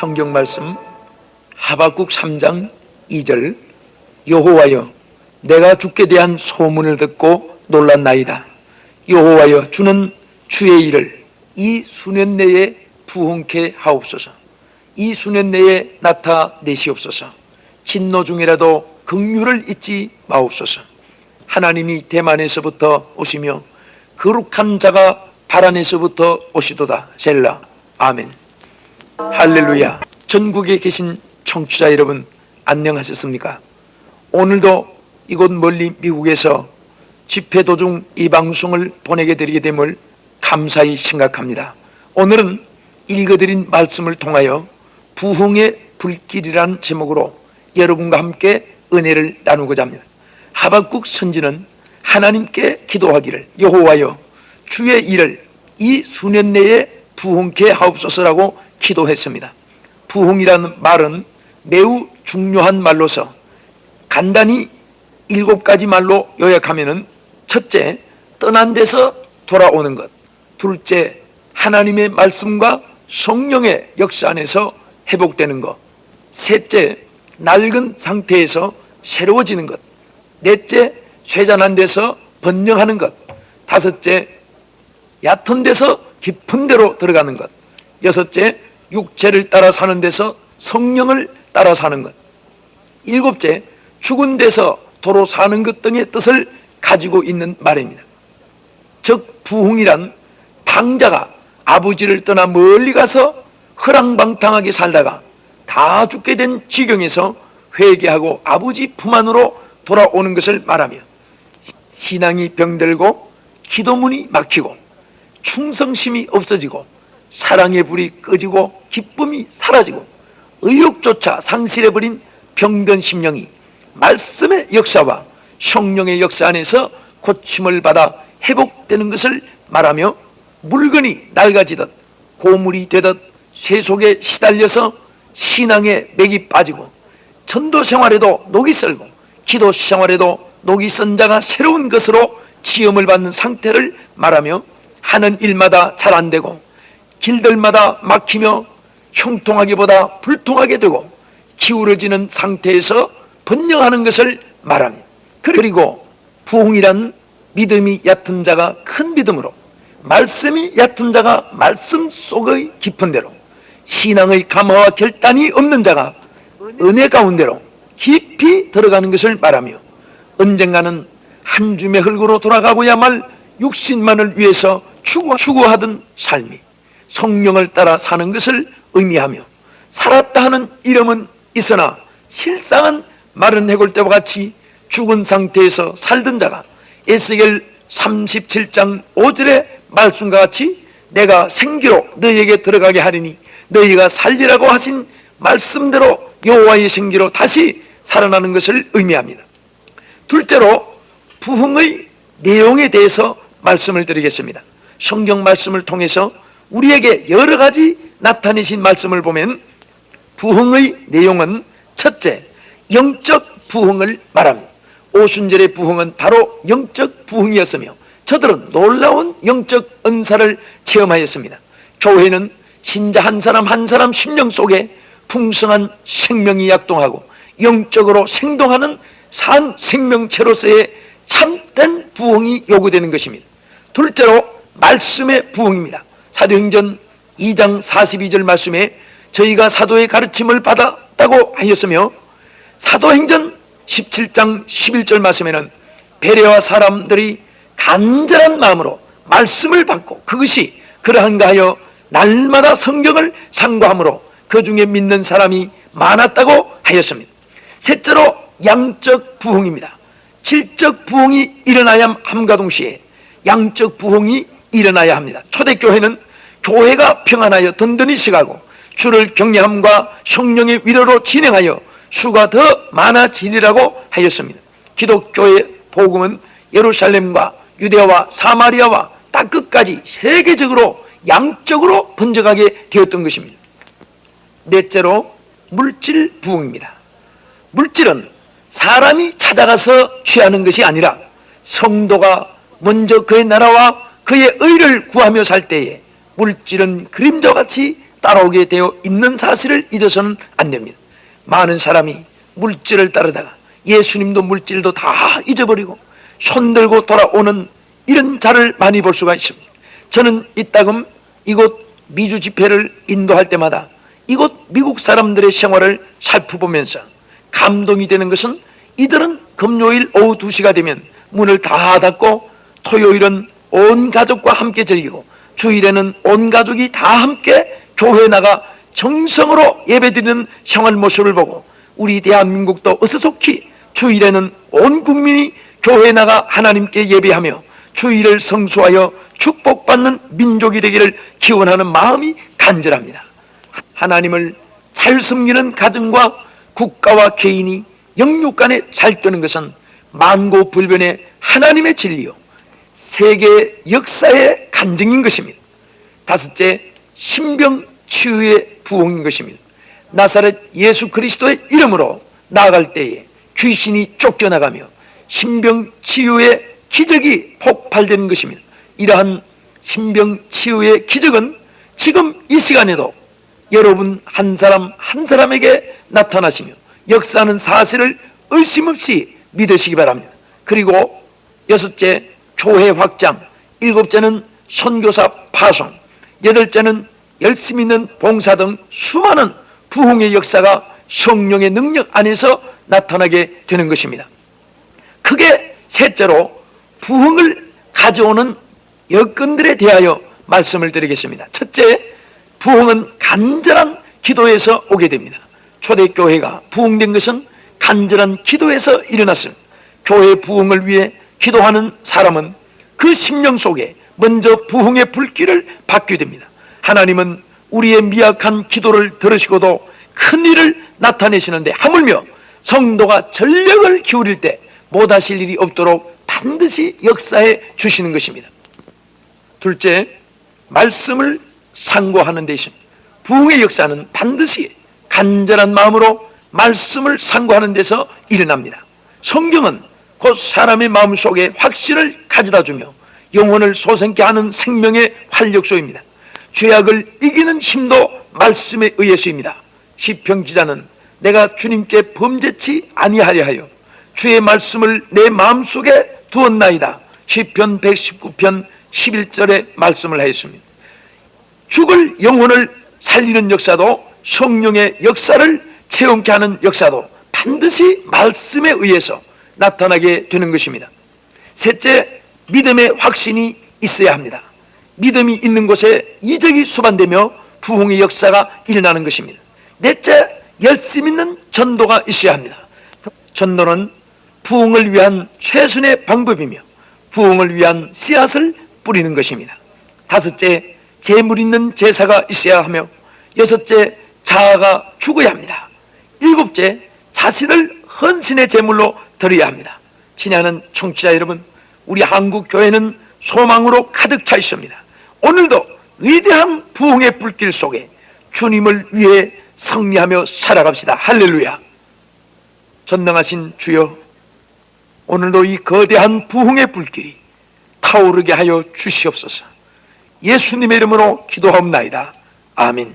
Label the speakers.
Speaker 1: 성경 말씀 하박국 3장 2절 여호와여 내가 주께 대한 소문을 듣고 놀랐나이다. 여호와여 주는 주의 일을 이 수년 내에 부흥케 하옵소서. 이 수년 내에 나타내시옵소서. 진노 중이라도 긍휼을 잊지 마옵소서. 하나님이 대만에서부터 오시며 거룩한 자가 바란에서부터 오시도다. 셀라. 아멘. 할렐루야. 전국에 계신 청취자 여러분 안녕하셨습니까? 오늘도 이곳 멀리 미국에서 집회 도중 이 방송을 보내게 드리게 됨을 감사히 생각합니다. 오늘은 읽어드린 말씀을 통하여 부흥의 불길이란 제목으로 여러분과 함께 은혜를 나누고자 합니다. 하박국 선지는 하나님께 기도하기를 여호와여 주의 일을 이 수년 내에 부흥케 하옵소서라고 기도했습니다. 부흥이라는 말은 매우 중요한 말로서 간단히 7가지 말로 요약하면은 첫째, 떠난 데서 돌아오는 것. 둘째, 하나님의 말씀과 성령의 역사 안에서 회복되는 것. 셋째, 낡은 상태에서 새로워지는 것. 넷째, 쇠잔한 데서 번영하는 것. 다섯째, 얕은 데서 깊은 데로 들어가는 것. 여섯째, 육체를 따라 사는 데서 성령을 따라 사는 것. 일곱째, 죽은 데서 도로 사는 것 등의 뜻을 가지고 있는 말입니다. 즉 부흥이란 당자가 아버지를 떠나 멀리 가서 허랑방탕하게 살다가 다 죽게 된 지경에서 회개하고 아버지 품 안으로 돌아오는 것을 말하며 신앙이 병들고 기도문이 막히고 충성심이 없어지고 사랑의 불이 꺼지고 기쁨이 사라지고 의욕조차 상실해버린 병든 심령이 말씀의 역사와 성령의 역사 안에서 고침을 받아 회복되는 것을 말하며 물건이 낡아지듯 고물이 되듯 쇠 속에 시달려서 신앙의 맥이 빠지고 전도 생활에도 녹이 슬고 기도 생활에도 녹이 쓴 자가 새로운 것으로 지음을 받는 상태를 말하며 하는 일마다 잘 안 되고 길들마다 막히며 형통하기보다 불통하게 되고 기울어지는 상태에서 번영하는 것을 말합니다. 그리고 부흥이란 믿음이 얕은 자가 큰 믿음으로 말씀이 얕은 자가 말씀 속의 깊은 데로 신앙의 감화와 결단이 없는 자가 은혜 가운데로 깊이 들어가는 것을 말하며 언젠가는 한 줌의 흙으로 돌아가고야 말 육신만을 위해서 추구하던 삶이 성령을 따라 사는 것을 의미하며 살았다 하는 이름은 있으나 실상은 마른 해골대와 같이 죽은 상태에서 살던 자가 에스겔 37장 5절의 말씀과 같이 내가 생기로 너희에게 들어가게 하리니 너희가 살리라고 하신 말씀대로 여호와의 생기로 다시 살아나는 것을 의미합니다. 둘째로 부흥의 내용에 대해서 말씀을 드리겠습니다. 성경 말씀을 통해서 우리에게 여러 가지 나타내신 말씀을 보면 부흥의 내용은 첫째, 영적 부흥을 말합니다. 오순절의 부흥은 바로 영적 부흥이었으며 저들은 놀라운 영적 은사를 체험하였습니다. 교회는 신자 한 사람 한 사람 심령 속에 풍성한 생명이 약동하고 영적으로 생동하는 산 생명체로서의 참된 부흥이 요구되는 것입니다. 둘째로 말씀의 부흥입니다. 사도행전 2장 42절 말씀에 저희가 사도의 가르침을 받았다고 하였으며 사도행전 17장 11절 말씀에는 베레아 사람들이 간절한 마음으로 말씀을 받고 그것이 그러한가 하여 날마다 성경을 상고함으로 그 중에 믿는 사람이 많았다고 하였습니다. 셋째로 양적 부흥입니다. 질적 부흥이 일어나야 함과 동시에 양적 부흥이 일어나야 합니다. 초대교회는 교회가 평안하여 든든히 서가고 주를 경외함과 성령의 위로로 진행하여 수가 더 많아지리라고 하였습니다. 기독교의 복음은 예루살렘과 유대와 사마리아와 땅끝까지 세계적으로 양적으로 번져가게 되었던 것입니다. 넷째로 물질 부흥입니다. 물질은 사람이 찾아가서 취하는 것이 아니라 성도가 먼저 그의 나라와 그의 의를 구하며 살 때에 물질은 그림자같이 따라오게 되어 있는 사실을 잊어서는 안 됩니다. 많은 사람이 물질을 따르다가 예수님도 물질도 다 잊어버리고 손들고 돌아오는 이런 자를 많이 볼 수가 있습니다. 저는 이따금 이곳 미주 집회를 인도할 때마다 이곳 미국 사람들의 생활을 살펴보면서 감동이 되는 것은, 이들은 금요일 오후 2시가 되면 문을 다 닫고 토요일은 온 가족과 함께 즐기고 주일에는 온 가족이 다 함께 교회에 나가 정성으로 예배드리는 생활 모습을 보고, 우리 대한민국도 어서속히 주일에는 온 국민이 교회에 나가 하나님께 예배하며 주일을 성수하여 축복받는 민족이 되기를 기원하는 마음이 간절합니다. 하나님을 잘 섬기는 가정과 국가와 개인이 영육 간에 잘 되는 것은 만고불변의 하나님의 진리요 세계 역사의 간증인 것입니다. 다섯째, 신병치유의 부흥인 것입니다. 나사렛 예수 그리스도의 이름으로 나아갈 때에 귀신이 쫓겨나가며 신병치유의 기적이 폭발되는 것입니다. 이러한 신병치유의 기적은 지금 이 시간에도 여러분 한 사람 한 사람에게 나타나시며 역사하는 사실을 의심 없이 믿으시기 바랍니다. 그리고 여섯째, 교회 확장. 일곱째는 선교사 파송. 여덟째는 열심히 있는 봉사 등 수많은 부흥의 역사가 성령의 능력 안에서 나타나게 되는 것입니다. 크게 셋째로 부흥을 가져오는 여건들에 대하여 말씀을 드리겠습니다. 첫째, 부흥은 간절한 기도에서 오게 됩니다. 초대교회가 부흥된 것은 간절한 기도에서 일어났습니다. 교회 부흥을 위해 기도하는 사람은 그 심령 속에 먼저 부흥의 불길을 받게 됩니다. 하나님은 우리의 미약한 기도를 들으시고도 큰 일을 나타내시는데, 하물며 성도가 전력을 기울일 때 못하실 일이 없도록 반드시 역사해 주시는 것입니다. 둘째, 말씀을 상고하는 데 있습니다. 부흥의 역사는 반드시 간절한 마음으로 말씀을 상고하는 데서 일어납니다. 성경은 곧 사람의 마음속에 확신을 가져다 주며 영혼을 솟게 하는 생명의 활력소입니다. 죄악을 이기는 힘도 말씀에 의해서입니다. 시편 기자는 내가 주님께 범죄치 아니하려 하여 주의 말씀을 내 마음속에 두었나이다. 시편 119편 11절에 말씀을 하였습니다. 죽을 영혼을 살리는 역사도, 성령의 역사를 체험케 하는 역사도 반드시 말씀에 의해서 나타나게 되는 것입니다. 셋째, 믿음의 확신이 있어야 합니다. 믿음이 있는 곳에 이적이 수반되며 부흥의 역사가 일어나는 것입니다. 넷째, 열심 있는 전도가 있어야 합니다. 전도는 부흥을 위한 최선의 방법이며 부흥을 위한 씨앗을 뿌리는 것입니다. 다섯째, 재물 있는 제사가 있어야 하며, 여섯째, 자아가 죽어야 합니다. 일곱째, 자신을 헌신의 제물로 드려야 합니다. 친애하는 청취자 여러분, 우리 한국 교회는 소망으로 가득 차 있습니다. 오늘도 위대한 부흥의 불길 속에 주님을 위해 승리하며 살아갑시다. 할렐루야. 전능하신 주여, 오늘도 이 거대한 부흥의 불길이 타오르게 하여 주시옵소서. 예수님의 이름으로 기도하옵나이다. 아멘.